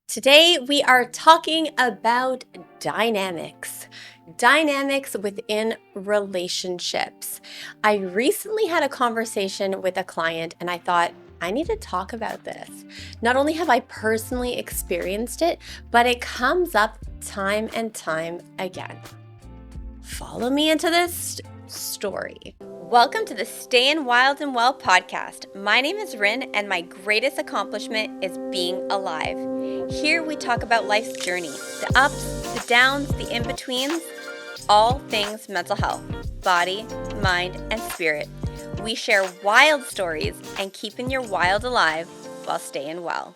Today, we are talking about dynamics. Dynamics within relationships. I recently had a conversation with a client and I thought, I need to talk about this. Not only have I personally experienced it, but it comes up time and time again. Follow me into this story. Welcome to the StayiN Wild and Well podcast. My name is Rin, and my greatest accomplishment is being alive. Here we talk about life's journey, the ups, the downs, the in-betweens, all things mental health, body, mind, and spirit. We share wild stories and keeping your wild alive while staying well.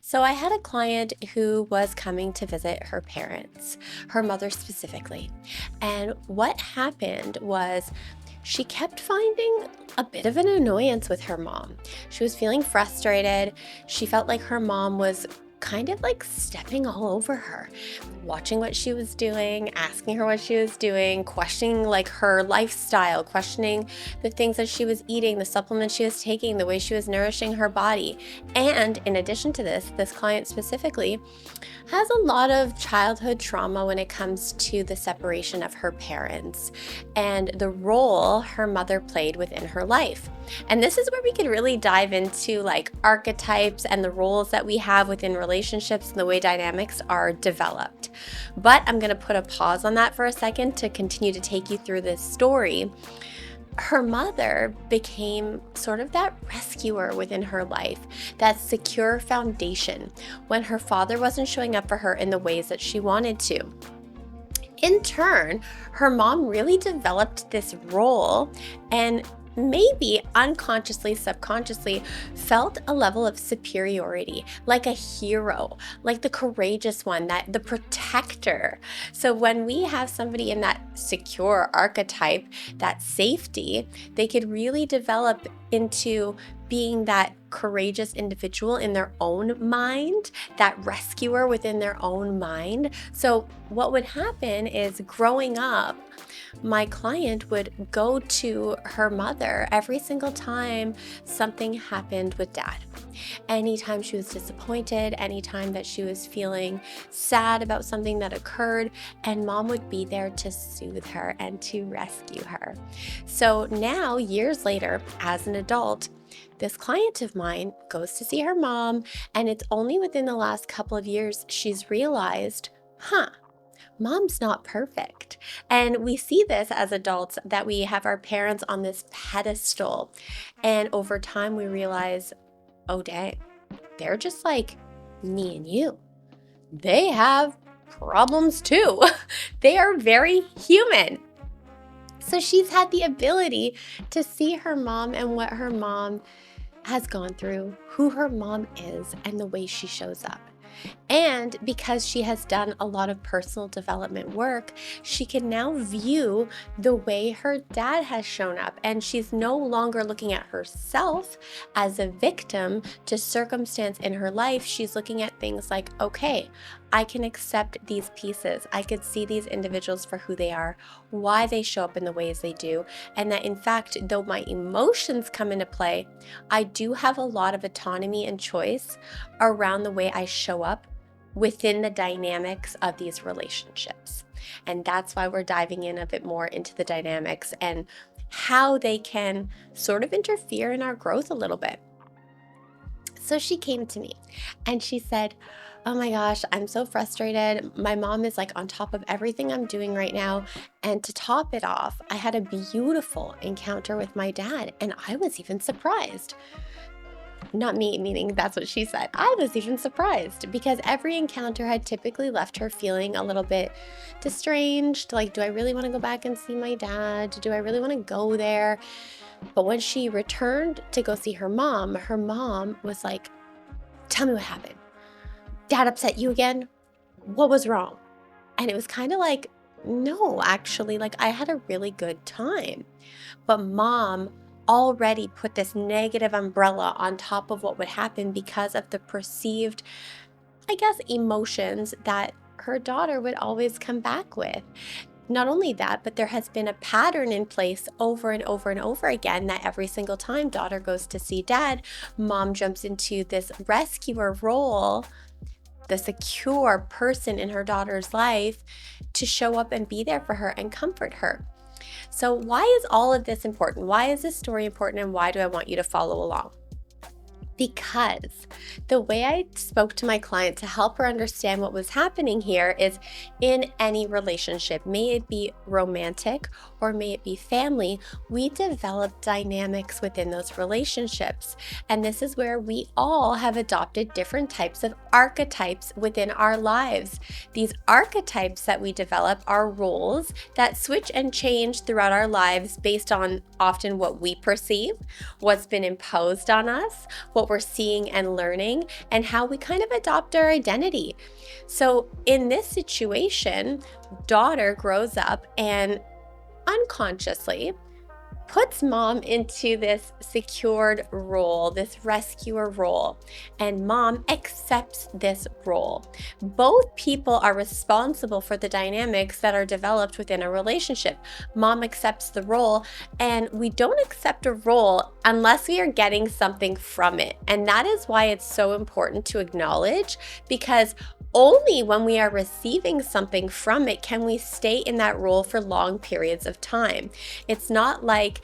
So I had a client who was coming to visit her parents, her mother specifically. And what happened was she kept finding a bit of an annoyance with her mom. She was feeling frustrated. She felt like her mom was kind of like stepping all over her, watching what she was doing, asking her what she was doing, questioning like her lifestyle, questioning the things that she was eating, the supplements she was taking, the way she was nourishing her body. And in addition to this client specifically has a lot of childhood trauma when it comes to the separation of her parents and the role her mother played within her life. And this is where we can really dive into like archetypes and the roles that we have within relationships and the way dynamics are developed. But I'm going to put a pause on that for a second to continue to take you through this story. Her mother became sort of that rescuer within her life, that secure foundation when her father wasn't showing up for her in the ways that she wanted to. In turn, her mom really developed this role and maybe unconsciously, subconsciously felt a level of superiority, like a hero, like the courageous one, that the protector. So when we have somebody in that secure archetype, that safety, they could really develop into being that courageous individual in their own mind, that rescuer within their own mind. So what would happen is growing up, my client would go to her mother every single time something happened with dad. Anytime she was disappointed, anytime that she was feeling sad about something that occurred, and mom would be there to soothe her and to rescue her. So now, years later, as an adult, this client of mine goes to see her mom, and it's only within the last couple of years she's realized, mom's not perfect. And we see this as adults, that we have our parents on this pedestal. And over time we realize, oh dang, they're just like me and you. They have problems too. They are very human. So she's had the ability to see her mom and what her mom has gone through, who her mom is, and the way she shows up. And because she has done a lot of personal development work, she can now view the way her dad has shown up. And she's no longer looking at herself as a victim to circumstance in her life. She's looking at things like, okay, I can accept these pieces. I could see these individuals for who they are, why they show up in the ways they do, and that in fact, though my emotions come into play, I do have a lot of autonomy and choice around the way I show up within the dynamics of these relationships. And that's why we're diving in a bit more into the dynamics and how they can sort of interfere in our growth a little bit. So she came to me and she said, oh my gosh, I'm so frustrated. My mom is like on top of everything I'm doing right now. And to top it off, I had a beautiful encounter with my dad, and I was even surprised. Not me, meaning that's what she said. I was even surprised because every encounter had typically left her feeling a little bit estranged. Like, do I really want to go back and see my dad? Do I really want to go there? But when she returned to go see her mom was like, tell me what happened. Dad upset you again? What was wrong? And it was kind of like, no, actually, like I had a really good time. But mom already put this negative umbrella on top of what would happen because of the perceived, I guess, emotions that her daughter would always come back with. Not only that, but there has been a pattern in place over and over and over again that every single time daughter goes to see dad, mom jumps into this rescuer role the secure person in her daughter's life to show up and be there for her and comfort her. So why is all of this important? Why is this story important, and why do I want you to follow along? Because the way I spoke to my client to help her understand what was happening here is, in any relationship, may it be romantic or may it be family, we develop dynamics within those relationships. And this is where we all have adopted different types of archetypes within our lives. These archetypes that we develop are roles that switch and change throughout our lives based on often what we perceive, what's been imposed on us, what we're seeing and learning, and how we kind of adopt our identity. So in this situation, daughter grows up and unconsciously puts mom into this secured role, this rescuer role, and mom accepts this role. Both people are responsible for the dynamics that are developed within a relationship. Mom accepts the role, and we don't accept a role unless we are getting something from it. And that is why it's so important to acknowledge, because only when we are receiving something from it can we stay in that role for long periods of time. It's not like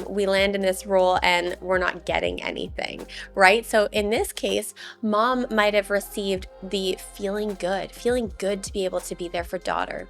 we land in this role and we're not getting anything, right? So in this case, mom might have received the feeling good to be able to be there for daughter,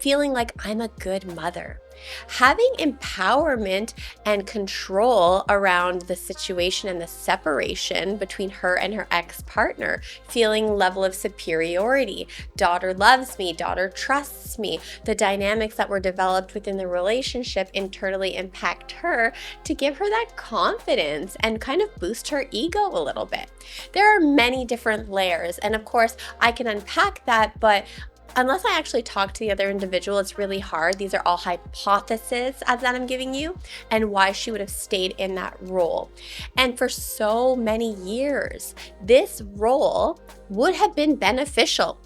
feeling like I'm a good mother. Having empowerment and control around the situation and the separation between her and her ex-partner, feeling level of superiority. Daughter loves me, daughter trusts me. The dynamics that were developed within the relationship internally impact her to give her that confidence and kind of boost her ego a little bit. There are many different layers, and of course I can unpack that, but unless I actually talk to the other individual, it's really hard. These are all hypotheses that I'm giving you, and why she would have stayed in that role. And for so many years, this role would have been beneficial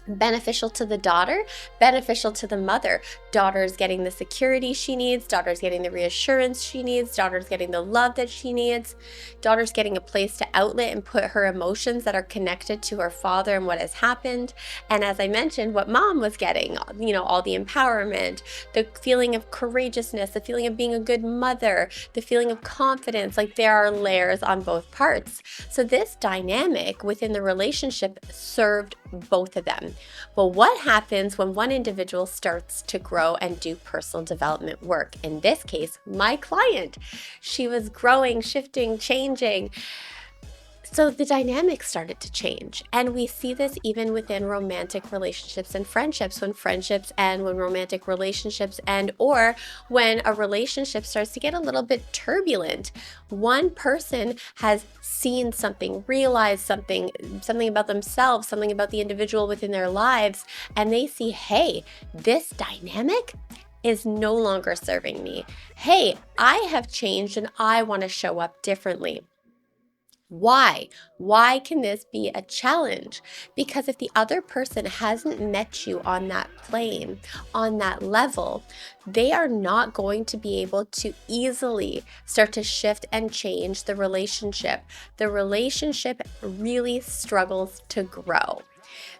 to the daughter, beneficial to the mother. Daughter's getting the security she needs, daughter's getting the reassurance she needs, daughter's getting the love that she needs, daughter's getting a place to outlet and put her emotions that are connected to her father and what has happened. And as I mentioned, what mom was getting, all the empowerment, the feeling of courageousness, the feeling of being a good mother, the feeling of confidence. Like, there are layers on both parts. So this dynamic within the relationship served both of them. But what happens when one individual starts to grow and do personal development work? In this case, my client, she was growing, shifting, changing. So the dynamics started to change. And we see this even within romantic relationships and friendships, when friendships end, when romantic relationships end, or when a relationship starts to get a little bit turbulent. One person has seen something, realized something about themselves, something about the individual within their lives, and they see, hey, this dynamic is no longer serving me. Hey, I have changed and I want to show up differently. Why? Why can this be a challenge? Because if the other person hasn't met you on that plane, on that level, they are not going to be able to easily start to shift and change the relationship. The relationship really struggles to grow.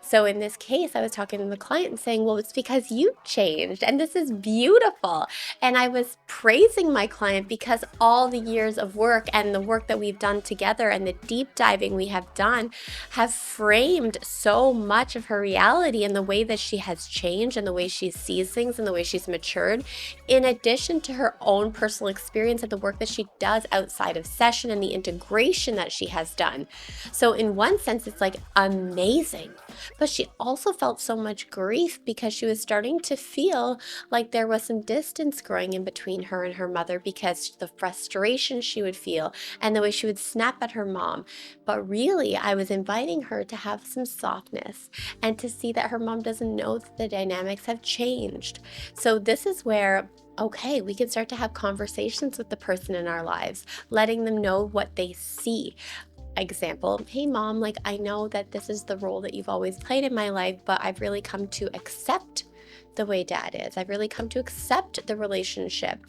So in this case, I was talking to the client and saying, well, it's because you changed and this is beautiful. And I was praising my client because all the years of work and the work that we've done together and the deep diving we have done have framed so much of her reality and the way that she has changed and the way she sees things and the way she's matured, in addition to her own personal experience and the work that she does outside of session and the integration that she has done. So in one sense, it's like amazing. But she also felt so much grief because she was starting to feel like there was some distance growing in between her and her mother, because the frustration she would feel and the way she would snap at her mom. But really, I was inviting her to have some softness and to see that her mom doesn't know that the dynamics have changed. So this is where, okay, we can start to have conversations with the person in our lives, letting them know what they see. Example, hey mom, like, I know that this is the role that you've always played in my life, but I've really come to accept the way dad is. I've really come to accept the relationship.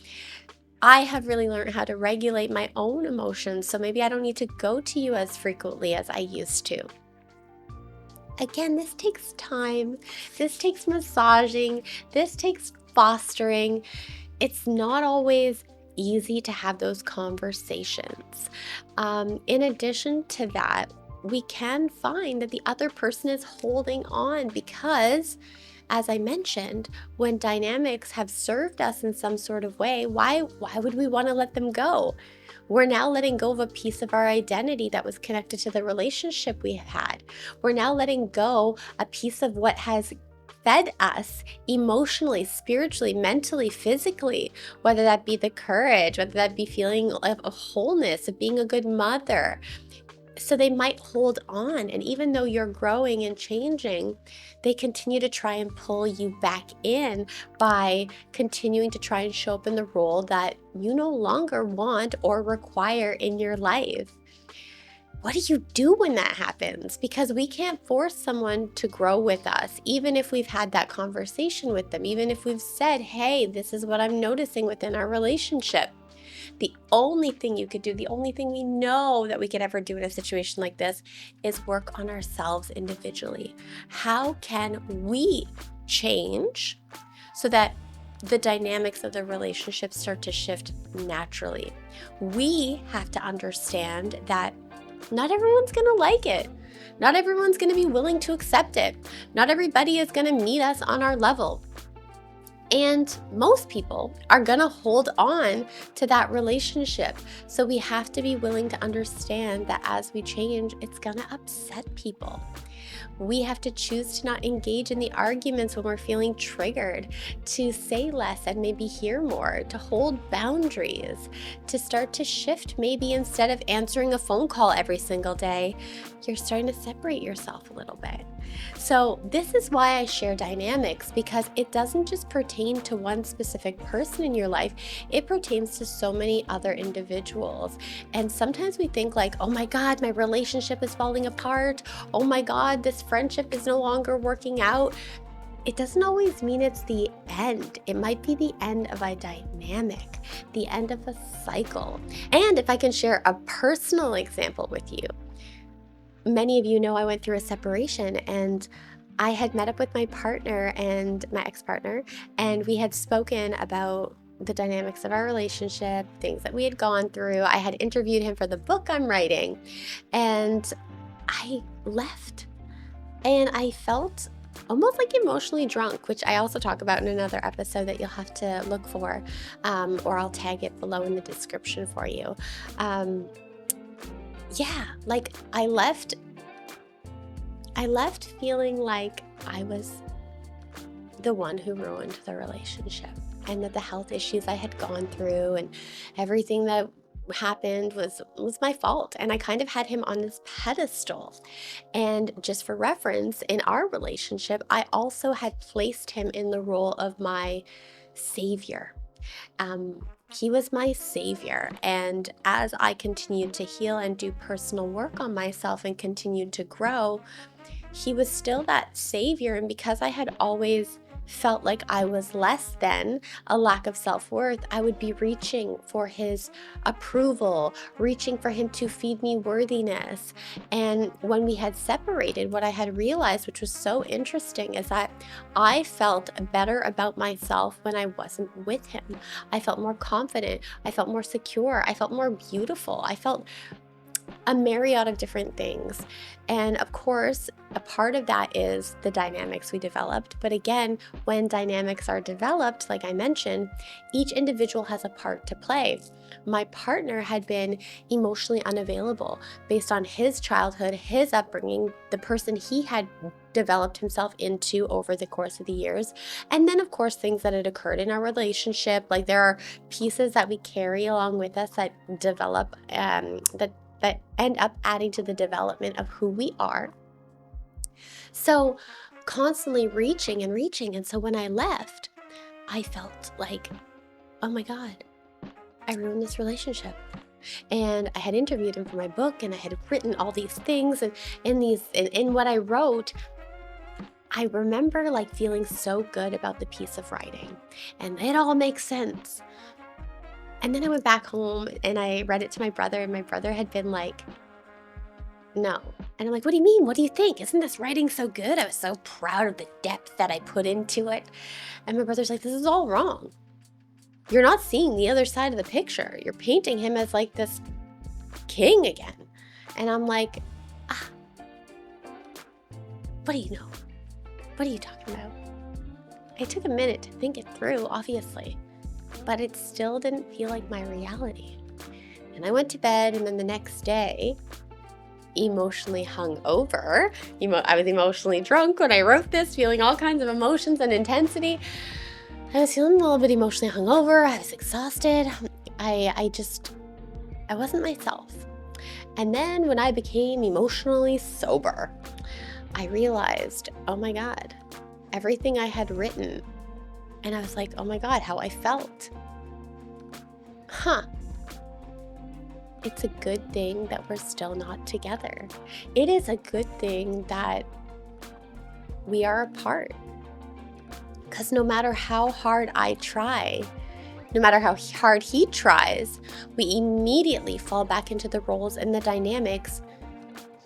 I have really learned how to regulate my own emotions, so maybe I don't need to go to you as frequently as I used to. Again, this takes time, this takes massaging, this takes fostering. It's not always easy to have those conversations. In addition to that, we can find that the other person is holding on because, as I mentioned, when dynamics have served us in some sort of way, why would we want to let them go? We're now letting go of a piece of our identity that was connected to the relationship we had. We're now letting go a piece of what has fed us emotionally, spiritually, mentally, physically, whether that be the courage, whether that be feeling of a wholeness, of being a good mother. So they might hold on. And even though you're growing and changing, they continue to try and pull you back in by continuing to try and show up in the role that you no longer want or require in your life. What do you do when that happens? Because we can't force someone to grow with us, even if we've had that conversation with them, even if we've said, hey, this is what I'm noticing within our relationship. The only thing you could do, the only thing we know that we could ever do in a situation like this is work on ourselves individually. How can we change so that the dynamics of the relationship start to shift naturally? We have to understand that not everyone's going to like it. Not everyone's going to be willing to accept it. Not everybody is going to meet us on our level. And most people are going to hold on to that relationship. So we have to be willing to understand that as we change, it's going to upset people. We have to choose to not engage in the arguments when we're feeling triggered, to say less and maybe hear more, to hold boundaries, to start to shift. Maybe instead of answering a phone call every single day, you're starting to separate yourself a little bit. So this is why I share dynamics, because it doesn't just pertain to one specific person in your life. It pertains to so many other individuals. And sometimes we think like, oh my God, my relationship is falling apart. Oh my God, this friendship is no longer working out. It doesn't always mean it's the end. It might be the end of a dynamic, the end of a cycle. And if I can share a personal example with you, many of you know I went through a separation, and I had met up with my partner and my ex-partner, and we had spoken about the dynamics of our relationship, things that we had gone through. I had interviewed him for the book I'm writing, and I left, and I felt almost like emotionally drunk, which I also talk about in another episode that you'll have to look for, or I'll tag it below in the description for you. Like I left feeling like I was the one who ruined the relationship, and that the health issues I had gone through and everything that happened was my fault. And I kind of had him on this pedestal. And just for reference, in our relationship, I also had placed him in the role of my savior. He was my savior. And as I continued to heal and do personal work on myself and continued to grow, he was still that savior. And because I had always felt like I was less than, a lack of self-worth, I would be reaching for his approval, reaching for him to feed me worthiness. And when we had separated, what I had realized, which was so interesting, is that I felt better about myself when I wasn't with him. I felt more confident. I felt more secure. I felt more beautiful. I felt a myriad of different things. And of course, a part of that is the dynamics we developed. But again, when dynamics are developed, like I mentioned, each individual has a part to play. My partner had been emotionally unavailable based on his childhood, his upbringing, the person he had developed himself into over the course of the years. And then, of course, things that had occurred in our relationship. Like there are pieces that we carry along with us that develop, that end up adding to the development of who we are. So constantly reaching and reaching. And so when I left, I felt like, oh my God, I ruined this relationship. And I had interviewed him for my book, and I had written all these things, and in what I wrote, I remember like feeling so good about the piece of writing, and it all makes sense. And then I went back home and I read it to my brother, and my brother had been like, no. And I'm like, what do you mean? What do you think? Isn't this writing so good? I was so proud of the depth that I put into it. And my brother's like, this is all wrong. You're not seeing the other side of the picture. You're painting him as like this king again. And I'm like, what do you know? What are you talking about? I took a minute to think it through, obviously, but it still didn't feel like my reality. And I went to bed, and then the next day, emotionally hungover. I was emotionally drunk when I wrote this, feeling all kinds of emotions and intensity. I was feeling a little bit emotionally hungover. I was exhausted. I wasn't myself. And then when I became emotionally sober, I realized, oh my God, everything I had written. And I was like, oh my God, how I felt. It's a good thing that we're still not together. It is a good thing that we are apart. Because no matter how hard I try, no matter how hard he tries, we immediately fall back into the roles and the dynamics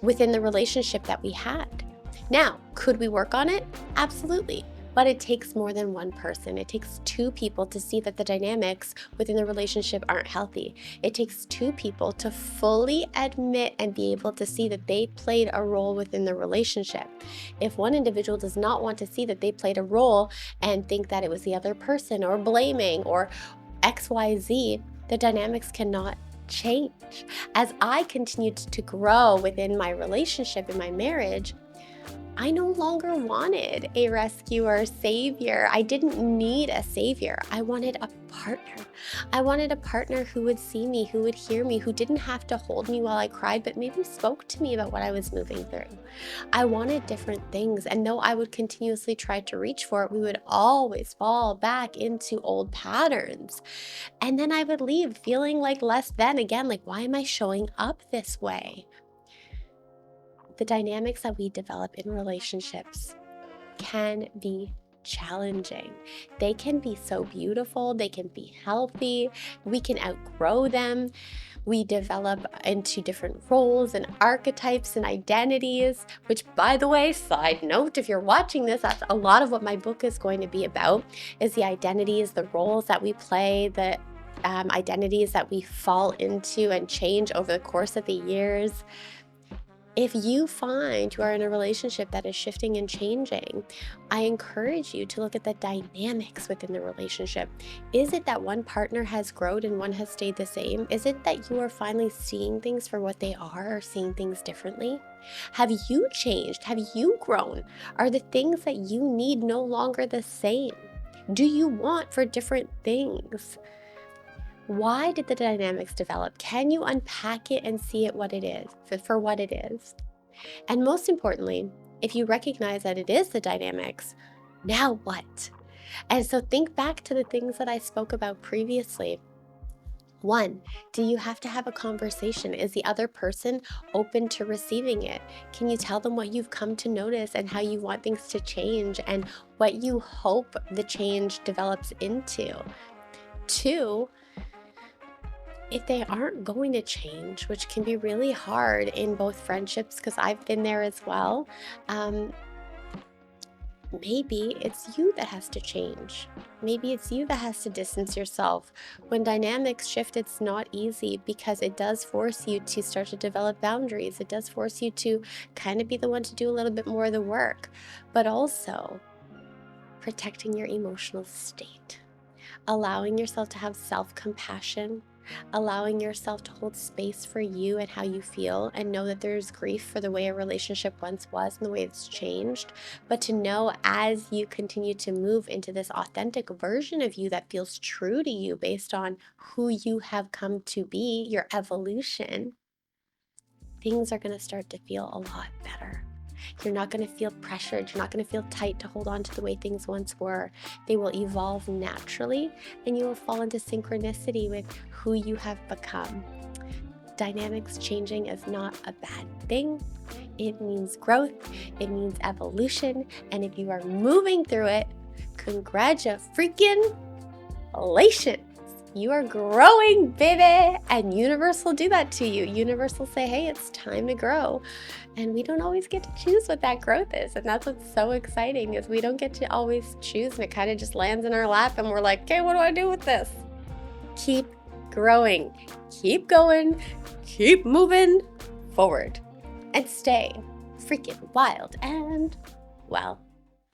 within the relationship that we had. Now, could we work on it? Absolutely. But it takes more than one person. It takes two people to see that the dynamics within the relationship aren't healthy. It takes two people to fully admit and be able to see that they played a role within the relationship. If one individual does not want to see that they played a role and think that it was the other person or blaming or XYZ, the dynamics cannot change. As I continued to grow within my relationship in my marriage, I no longer wanted a rescuer, savior. I didn't need a savior. I wanted a partner. I wanted a partner who would see me, who would hear me, who didn't have to hold me while I cried, but maybe spoke to me about what I was moving through. I wanted different things. And though I would continuously try to reach for it, we would always fall back into old patterns. And then I would leave feeling like less than again, like, why am I showing up this way? The dynamics that we develop in relationships can be challenging. They can be so beautiful. They can be healthy. We can outgrow them. We develop into different roles and archetypes and identities, which, by the way, side note, if you're watching this, that's a lot of what my book is going to be about, is the identities, the roles that we play, the identities that we fall into and change over the course of the years. If you find you are in a relationship that is shifting and changing, I encourage you to look at the dynamics within the relationship. Is it that one partner has grown and one has stayed the same? Is it that you are finally seeing things for what they are or seeing things differently? Have you changed? Have you grown? Are the things that you need no longer the same? Do you want for different things? Why did the dynamics develop? Can you unpack it and see it what it is, for what it is? And most importantly, if you recognize that it is the dynamics, now what? And so think back to the things that I spoke about previously. 1, do you have to have a conversation? Is the other person open to receiving it? Can you tell them what you've come to notice and how you want things to change and what you hope the change develops into? 2, if they aren't going to change, which can be really hard in both friendships, because I've been there as well, maybe it's you that has to change. Maybe it's you that has to distance yourself. When dynamics shift, it's not easy because it does force you to start to develop boundaries. It does force you to kind of be the one to do a little bit more of the work, but also protecting your emotional state, allowing yourself to have self-compassion, allowing yourself to hold space for you and how you feel, and know that there's grief for the way a relationship once was and the way it's changed. But to know as you continue to move into this authentic version of you that feels true to you based on who you have come to be, your evolution, things are going to start to feel a lot better. You're not going to feel pressured. You're not going to feel tight to hold on to the way things once were. They will evolve naturally, and you will fall into synchronicity with who you have become. Dynamics changing is not a bad thing. It means growth. It means evolution. And if you are moving through it, congratulations. You are growing, baby. And universe will do that to you. Universe will say, hey, it's time to grow. And we don't always get to choose what that growth is. And that's what's so exciting, is we don't get to always choose, and it kind of just lands in our lap and we're like, okay, what do I do with this? Keep growing, keep going, keep moving forward, and stay freaking wild and well.